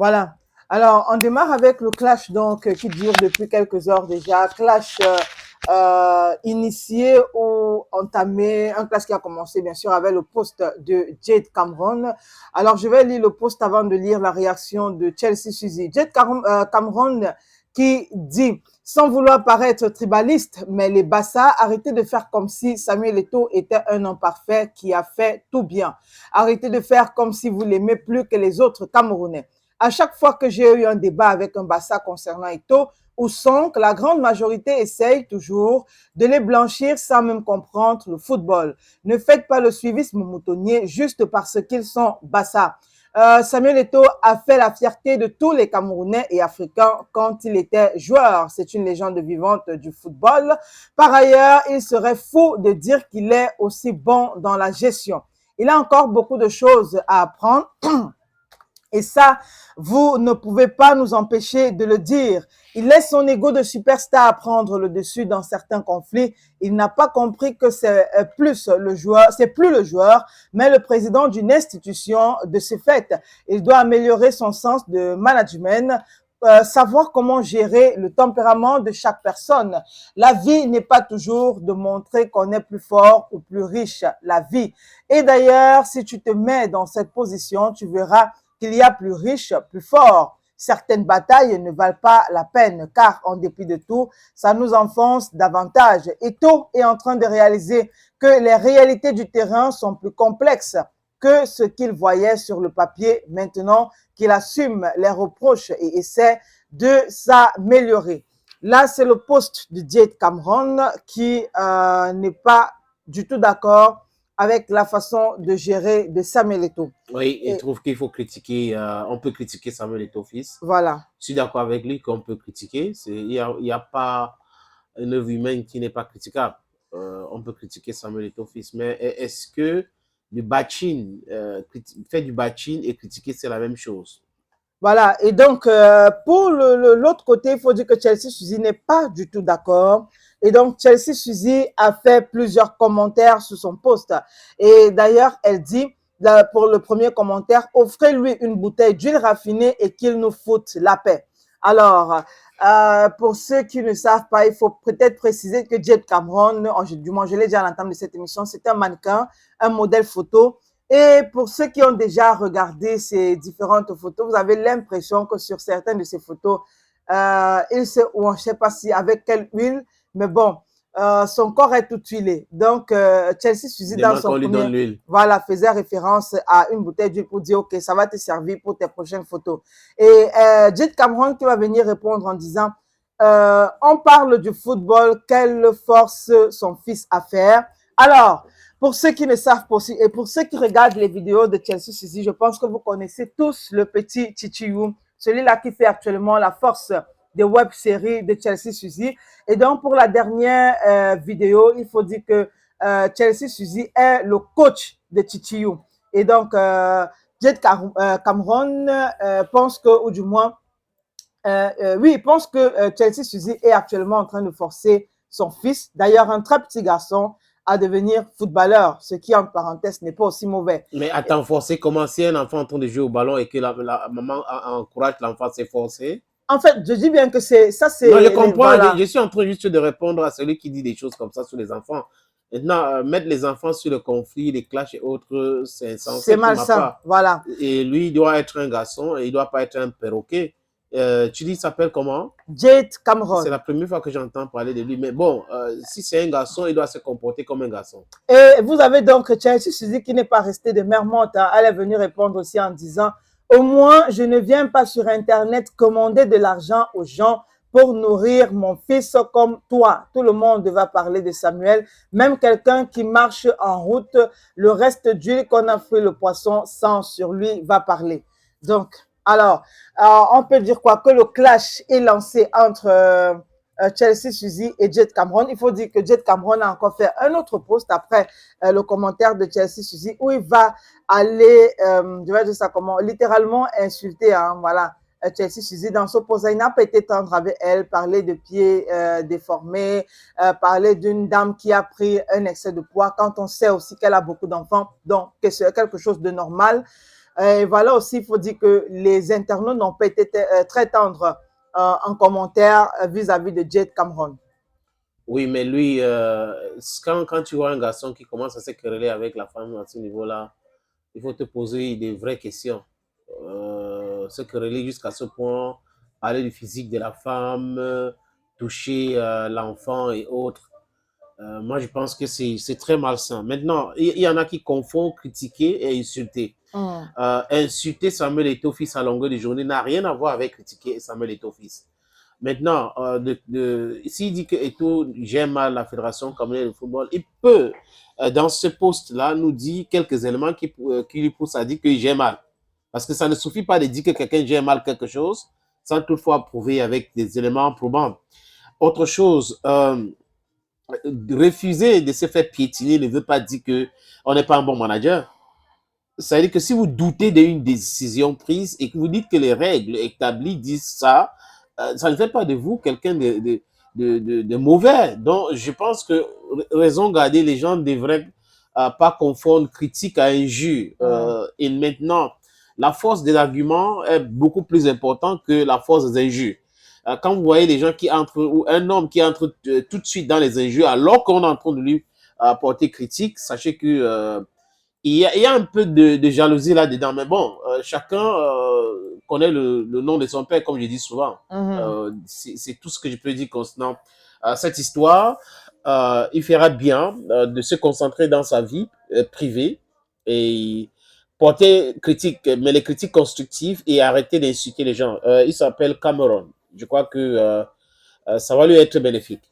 Voilà. Alors, on démarre avec le clash donc qui dure depuis quelques heures déjà. Clash initié ou entamé, un clash qui a commencé bien sûr avec le post de Jade Cameron. Alors, je vais lire le post avant de lire la réaction de Chelsea Suzy. Cameron qui dit, sans vouloir paraître tribaliste, mais les Bassa, arrêtez de faire comme si Samuel Eto'o était un homme parfait qui a fait tout bien. Arrêtez de faire comme si vous l'aimez plus que les autres Camerounais. À chaque fois que j'ai eu un débat avec un Bassa concernant Eto'o ou Sonk, la grande majorité essaye toujours de les blanchir sans même comprendre le football. Ne faites pas le suivisme moutonnier juste parce qu'ils sont Bassa. Samuel Eto'o a fait la fierté de tous les Camerounais et Africains quand il était joueur. C'est une légende vivante du football. Par ailleurs, il serait faux de dire qu'il est aussi bon dans la gestion. Il a encore beaucoup de choses à apprendre. Et ça, vous ne pouvez pas nous empêcher de le dire. Il laisse son ego de superstar prendre le dessus dans certains conflits. Il n'a pas compris que c'est plus le joueur, mais le président d'une institution de ce fait. Il doit améliorer son sens de management, savoir comment gérer le tempérament de chaque personne. La vie n'est pas toujours de montrer qu'on est plus fort ou plus riche. La vie. Et d'ailleurs, si tu te mets dans cette position, tu verras qu'il y a plus riche, plus fort. Certaines batailles ne valent pas la peine, car en dépit de tout, ça nous enfonce davantage. Eto'o est en train de réaliser que les réalités du terrain sont plus complexes que ce qu'il voyait sur le papier. Maintenant qu'il assume les reproches et essaie de s'améliorer. Là, c'est le poste de Jade Cameron qui n'est pas du tout d'accord avec la façon de gérer de Samuel Eto'o. Oui, il trouve qu'il faut critiquer, on peut critiquer Samuel Eto'o fils. Voilà. Je suis d'accord avec lui qu'on peut critiquer. Il y a pas une œuvre humaine qui n'est pas critiquable. On peut critiquer Samuel Eto'o fils, mais est-ce que du bashing, faire du bashing et critiquer, c'est la même chose? Voilà. Et donc, pour l'autre côté, il faut dire que Chelsea Suzy n'est pas du tout d'accord. Et donc, Chelsea Suzy a fait plusieurs commentaires sur son post. Et d'ailleurs, elle dit, pour le premier commentaire, offrez-lui une bouteille d'huile raffinée et qu'il nous foute la paix. Alors, pour ceux qui ne savent pas, il faut peut-être préciser que Jade Cameron, du moins je l'ai dit à l'entame de cette émission, c'est un mannequin, un modèle photo. Et pour ceux qui ont déjà regardé ces différentes photos, vous avez l'impression que sur certaines de ces photos, ou on ne sait pas si avec quelle huile, mais bon, son corps est tout huilé. Donc, Chelsea Suzy, dans Demande son qu'on lui donne premier, l'huile. voilà, faisait référence à une bouteille d'huile pour dire, OK, ça va te servir pour tes prochaines photos. Et Jade Cameron qui va venir répondre en disant, on parle du football, quelle force son fils a faire. Alors, pour ceux qui ne savent pas aussi, et pour ceux qui regardent les vidéos de Chelsea Suzy, je pense que vous connaissez tous le petit Chichiou, celui-là qui fait actuellement la force des web-séries de Chelsea Suzy. Et donc, pour la dernière vidéo, il faut dire que Chelsea Suzy est le coach de Chichiou. Et donc, Jade Cameron pense que, ou du moins, oui, il pense que Chelsea Suzy est actuellement en train de forcer son fils, d'ailleurs un très petit garçon, à devenir footballeur, ce qui, en parenthèse, n'est pas aussi mauvais. Mais attends, forcer, comment si un enfant est en train de jouer au ballon et que la maman encourage l'enfant, c'est forcé? En fait, je dis bien que ça, Non, je c'est, comprends. voilà. Je suis en train juste de répondre à celui qui dit des choses comme ça sur les enfants. Maintenant, mettre les enfants sur le conflit, les clashs et autres, c'est C'est insensé pour ma malsain, part. voilà. Et lui, il doit être un garçon et il ne doit pas être un perroquet. Tu dis, il s'appelle comment? Jade C'est Cameron. la première fois que j'entends parler de lui. Mais bon, si c'est un garçon, il doit se comporter comme un garçon. Et vous avez donc Chelsea Suzy qui n'est pas restée de mer morte. Hein. Elle est venue répondre aussi en disant, au moins, je ne viens pas sur Internet commander de l'argent aux gens pour nourrir mon fils comme toi. Tout le monde va parler de Samuel. Même quelqu'un qui marche en route, le reste d'huile qu'on a fait le poisson sans sur lui va parler. Donc, alors, on peut dire quoi? Que le clash est lancé entre Chelsea Suzy et Jade Cameron. Il faut dire que Jade Cameron a encore fait un autre post après le commentaire de Chelsea Suzy où il va aller, je vais dire ça comment, littéralement insulter, hein, voilà, Chelsea Suzy dans ce post. Il n'a pas été tendre avec elle, parler de pieds déformés, parler d'une dame qui a pris un excès de poids quand on sait aussi qu'elle a beaucoup d'enfants, donc que c'est quelque chose de normal. Et voilà aussi, il faut dire que les internautes n'ont pas été très tendres en commentaire vis-à-vis de Jade Cameron. Oui, mais lui, quand tu vois un garçon qui commence à se quereller avec la femme à ce niveau-là, il faut te poser des vraies questions. Se quereller jusqu'à ce point, parler du physique de la femme, toucher l'enfant et autres. Moi, je pense que c'est très malsain. Maintenant, il y en a qui confondent critiquer et insulter. Mm. Insulter Samuel Eto'o fils à longueur de journée n'a rien à voir avec critiquer Samuel Eto'o fils. Maintenant, s'il dit que Eto'o gère mal la Fédération camerounaise de football, il peut, dans ce poste-là, nous dire quelques éléments qui lui poussent à dire qu'il gère mal. Parce que ça ne suffit pas de dire que quelqu'un gère mal quelque chose, sans toutefois prouver avec des éléments probants. Autre chose, refuser de se faire piétiner ne veut pas dire qu'on n'est pas un bon manager. Ça veut dire que si vous doutez d'une décision prise et que vous dites que les règles établies disent ça, ça ne fait pas de vous quelqu'un de mauvais. Donc, je pense que raison gardée, les gens devraient pas confondre critique à injure. Mm. Et maintenant, la force des arguments est beaucoup plus importante que la force des injures. Quand vous voyez les gens qui entrent, ou un homme qui entre tout de suite dans les injures, alors qu'on est en train de lui porter critique, sachez que il y a un peu de jalousie là-dedans, mais bon, chacun connaît le nom de son père, comme je dis souvent. Mhm. C'est tout ce que je peux dire concernant cette histoire. Il fera bien de se concentrer dans sa vie privée et porter critique, mais les critiques constructives et arrêter d'insulter les gens. Il s'appelle Cameron. Je crois que ça va lui être bénéfique.